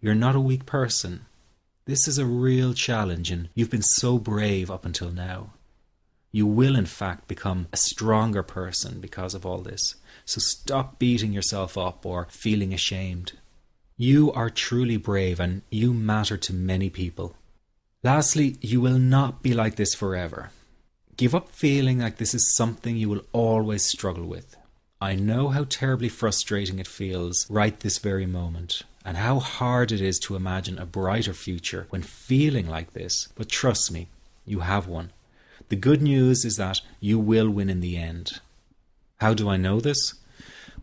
You're not a weak person. This is a real challenge, and you've been so brave up until now. You will, in fact, become a stronger person because of all this. So stop beating yourself up or feeling ashamed. You are truly brave, and you matter to many people. Lastly, you will not be like this forever. Give up feeling like this is something you will always struggle with. I know how terribly frustrating it feels right this very moment, and how hard it is to imagine a brighter future when feeling like this, but trust me, you have one. The good news is that you will win in the end. How do I know this?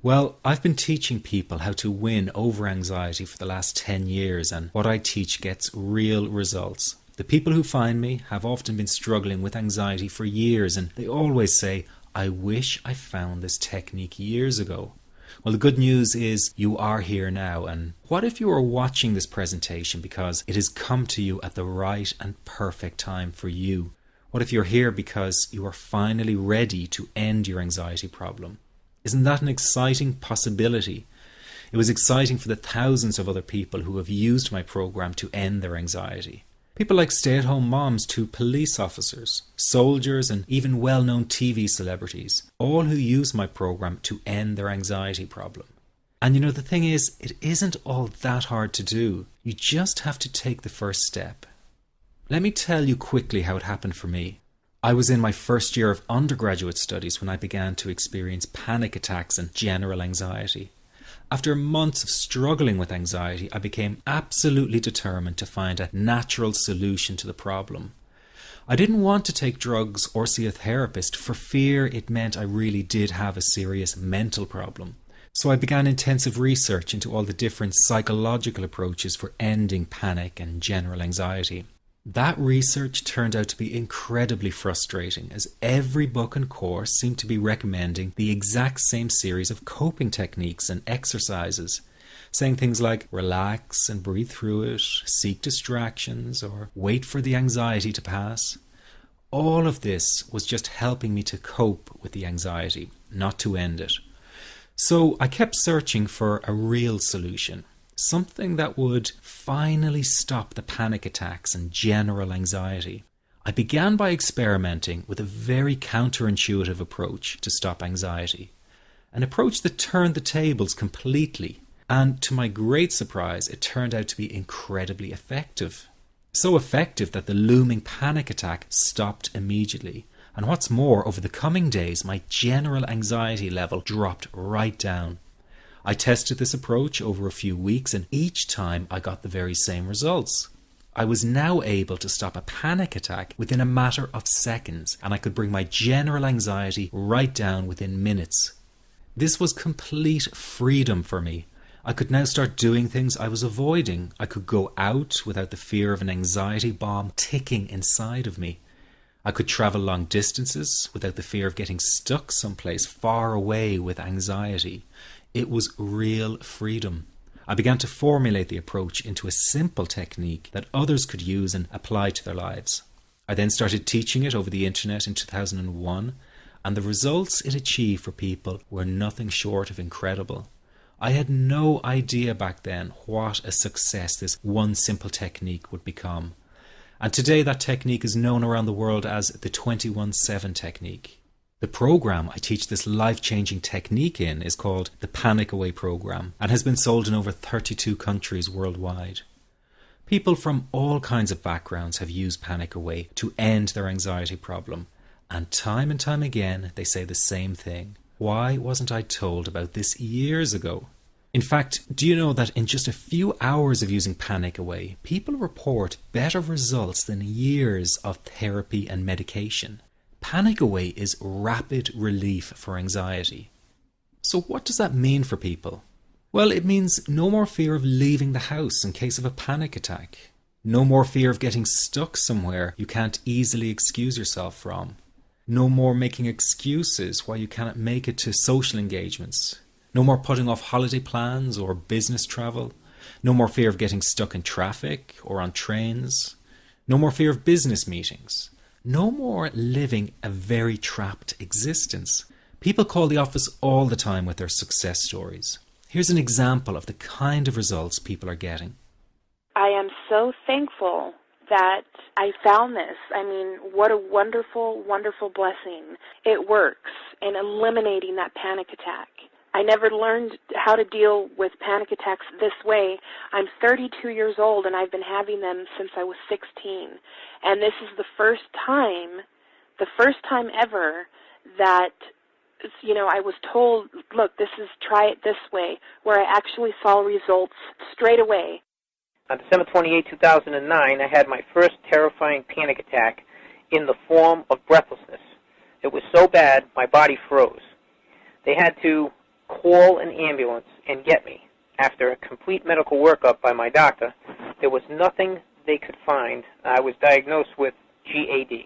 Well, I've been teaching people how to win over anxiety for the last 10 years, and what I teach gets real results. The people who find me have often been struggling with anxiety for years, and they always say, I wish I found this technique years ago. Well, the good news is you are here now, and what if you are watching this presentation because it has come to you at the right and perfect time for you? What if you're here because you are finally ready to end your anxiety problem? Isn't that an exciting possibility? It was exciting for the thousands of other people who have used my program to end their anxiety. People like stay-at-home moms to police officers, soldiers, and even well-known TV celebrities, all who use my program to end their anxiety problem. And you know, the thing is, it isn't all that hard to do. You just have to take the first step. Let me tell you quickly how it happened for me. I was in my first year of undergraduate studies when I began to experience panic attacks and general anxiety. After months of struggling with anxiety, I became absolutely determined to find a natural solution to the problem. I didn't want to take drugs or see a therapist for fear it meant I really did have a serious mental problem. So I began intensive research into all the different psychological approaches for ending panic and general anxiety. That research turned out to be incredibly frustrating, as every book and course seemed to be recommending the exact same series of coping techniques and exercises, saying things like relax and breathe through it, seek distractions, or wait for the anxiety to pass. All of this was just helping me to cope with the anxiety, not to end it. So I kept searching for a real solution. Something that would finally stop the panic attacks and general anxiety. I began by experimenting with a very counterintuitive approach to stop anxiety. An approach that turned the tables completely. And to my great surprise, it turned out to be incredibly effective. So effective that the looming panic attack stopped immediately. And what's more, over the coming days, my general anxiety level dropped right down. I tested this approach over a few weeks, and each time I got the very same results. I was now able to stop a panic attack within a matter of seconds, and I could bring my general anxiety right down within minutes. This was complete freedom for me. I could now start doing things I was avoiding. I could go out without the fear of an anxiety bomb ticking inside of me. I could travel long distances without the fear of getting stuck someplace far away with anxiety. It was real freedom. I began to formulate the approach into a simple technique that others could use and apply to their lives. I then started teaching it over the internet in 2001, and the results it achieved for people were nothing short of incredible. I had no idea back then what a success this one simple technique would become. And today that technique is known around the world as the 21-7 technique. The program I teach this life-changing technique in is called the Panic Away program and has been sold in over 32 countries worldwide. People from all kinds of backgrounds have used Panic Away to end their anxiety problem, and time again they say the same thing. Why wasn't I told about this years ago? In fact, do you know that in just a few hours of using Panic Away, people report better results than years of therapy and medication? Panic Away is rapid relief for anxiety. So what does that mean for people? Well, it means no more fear of leaving the house in case of a panic attack. No more fear of getting stuck somewhere you can't easily excuse yourself from. No more making excuses why you cannot make it to social engagements. No more putting off holiday plans or business travel. No more fear of getting stuck in traffic or on trains. No more fear of business meetings. No more living a very trapped existence. People call the office all the time with their success stories. Here's an example of the kind of results people are getting. I am so thankful that I found this. I mean, what a wonderful, wonderful blessing. It works in eliminating that panic attack. I never learned how to deal with panic attacks this way. I'm 32 years old, and I've been having them since I was 16. And this is the first time ever that, I was told, look, try it this way, where I actually saw results straight away. On December 28, 2009, I had my first terrifying panic attack in the form of breathlessness. It was so bad, my body froze. They had to call an ambulance and get me. After a complete medical workup by my doctor, there was nothing they could find. I was diagnosed with GAD.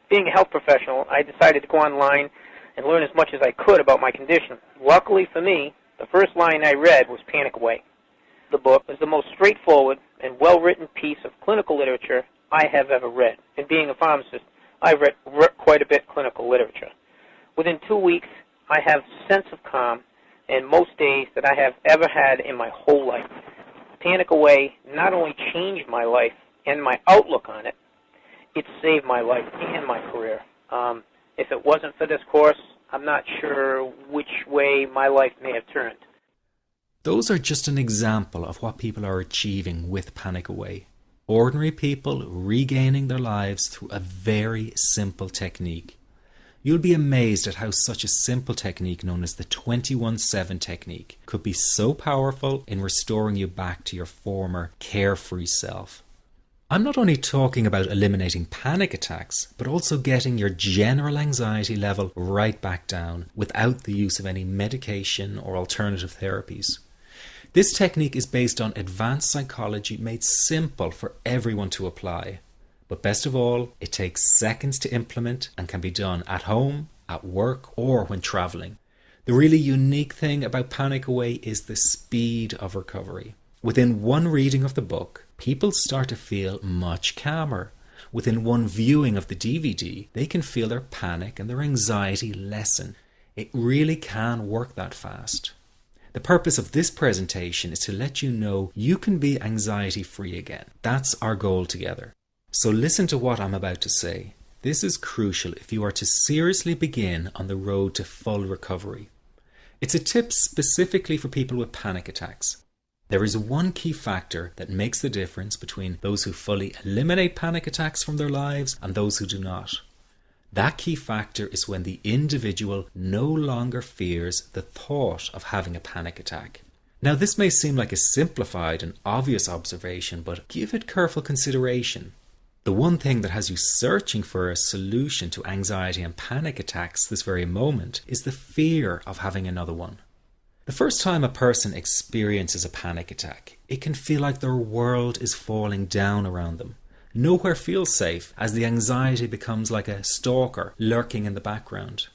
Being a health professional, I decided to go online and learn as much as I could about my condition. Luckily for me, the first line I read was Panic Away. The book is the most straightforward and well-written piece of clinical literature I have ever read. And being a pharmacist, I've read quite a bit of clinical literature. Within 2 weeks, I have a sense of calm in most days that I have ever had in my whole life. Panic Away not only changed my life and my outlook on it, it saved my life and my career. If it wasn't for this course, I'm not sure which way my life may have turned. Those are just an example of what people are achieving with Panic Away. Ordinary people regaining their lives through a very simple technique. You'll be amazed at how such a simple technique known as the 21-7 technique could be so powerful in restoring you back to your former carefree self. I'm not only talking about eliminating panic attacks, but also getting your general anxiety level right back down without the use of any medication or alternative therapies. This technique is based on advanced psychology made simple for everyone to apply. But best of all, it takes seconds to implement and can be done at home, at work, or when traveling. The really unique thing about Panic Away is the speed of recovery. Within one reading of the book, people start to feel much calmer. Within one viewing of the DVD, they can feel their panic and their anxiety lessen. It really can work that fast. The purpose of this presentation is to let you know you can be anxiety-free again. That's our goal together. So listen to what I'm about to say. This is crucial if you are to seriously begin on the road to full recovery. It's a tip specifically for people with panic attacks. There is one key factor that makes the difference between those who fully eliminate panic attacks from their lives and those who do not. That key factor is when the individual no longer fears the thought of having a panic attack. Now, this may seem like a simplified and obvious observation, but give it careful consideration. The one thing that has you searching for a solution to anxiety and panic attacks this very moment is the fear of having another one. The first time a person experiences a panic attack, it can feel like their world is falling down around them. Nowhere feels safe as the anxiety becomes like a stalker lurking in the background.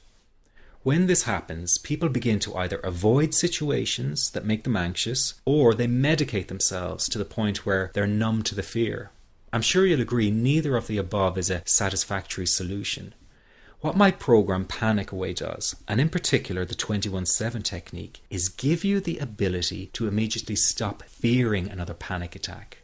When this happens, people begin to either avoid situations that make them anxious, or they medicate themselves to the point where they're numb to the fear. I'm sure you'll agree neither of the above is a satisfactory solution. What my program Panic Away does, and in particular the 21-7 technique, is give you the ability to immediately stop fearing another panic attack.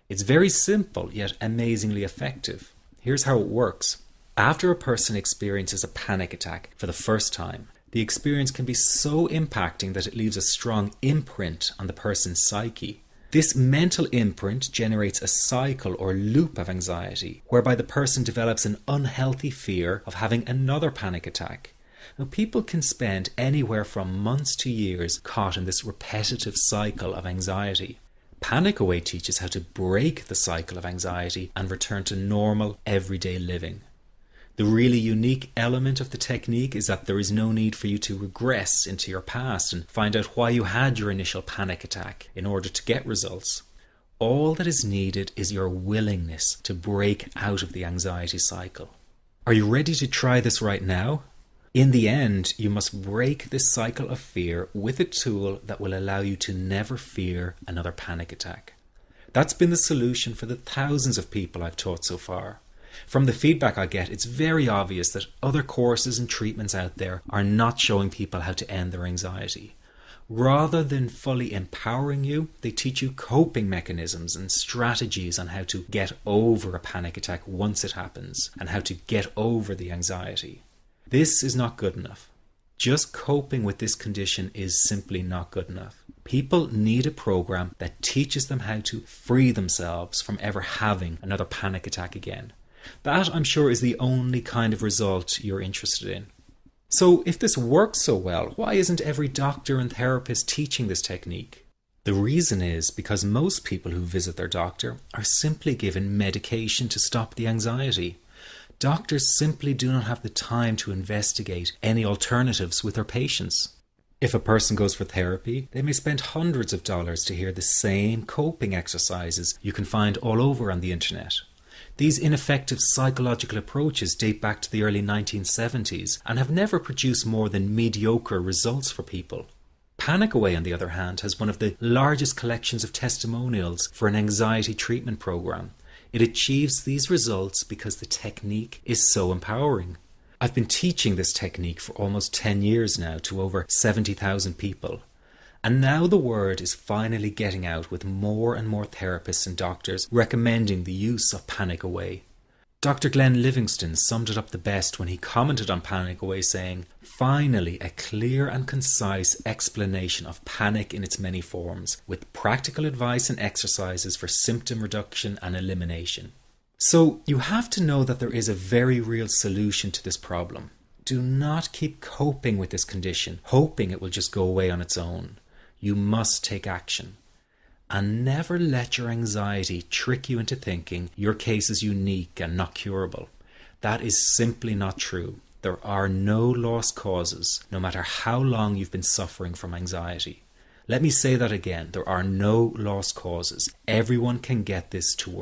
It's very simple yet amazingly effective. Here's how it works. After a person experiences a panic attack for the first time, the experience can be so impacting that it leaves a strong imprint on the person's psyche. This mental imprint generates a cycle or loop of anxiety, whereby the person develops an unhealthy fear of having another panic attack. Now, people can spend anywhere from months to years caught in this repetitive cycle of anxiety. Panic Away teaches how to break the cycle of anxiety and return to normal, everyday living. The really unique element of the technique is that there is no need for you to regress into your past and find out why you had your initial panic attack in order to get results. All that is needed is your willingness to break out of the anxiety cycle. Are you ready to try this right now? In the end, you must break this cycle of fear with a tool that will allow you to never fear another panic attack. That's been the solution for the thousands of people I've taught so far. From the feedback I get, it's very obvious that other courses and treatments out there are not showing people how to end their anxiety. Rather than fully empowering you, they teach you coping mechanisms and strategies on how to get over a panic attack once it happens, and how to get over the anxiety. This is not good enough. Just coping with this condition is simply not good enough. People need a program that teaches them how to free themselves from ever having another panic attack again. That, I'm sure, is the only kind of result you're interested in. So if this works so well, why isn't every doctor and therapist teaching this technique? The reason is because most people who visit their doctor are simply given medication to stop the anxiety. Doctors simply do not have the time to investigate any alternatives with their patients. If a person goes for therapy, they may spend hundreds of dollars to hear the same coping exercises you can find all over on the internet. These ineffective psychological approaches date back to the early 1970s and have never produced more than mediocre results for people. Panic Away, on the other hand, has one of the largest collections of testimonials for an anxiety treatment program. It achieves these results because the technique is so empowering. I've been teaching this technique for almost 10 years now to over 70,000 people. And now the word is finally getting out, with more and more therapists and doctors recommending the use of Panic Away. Dr. Glenn Livingston summed it up the best when he commented on Panic Away, saying, "Finally, a clear and concise explanation of panic in its many forms, with practical advice and exercises for symptom reduction and elimination." So you have to know that there is a very real solution to this problem. Do not keep coping with this condition, hoping it will just go away on its own. You must take action. And never let your anxiety trick you into thinking your case is unique and not curable. That is simply not true. There are no lost causes, no matter how long you've been suffering from anxiety. Let me say that again. There are no lost causes. Everyone can get this to work.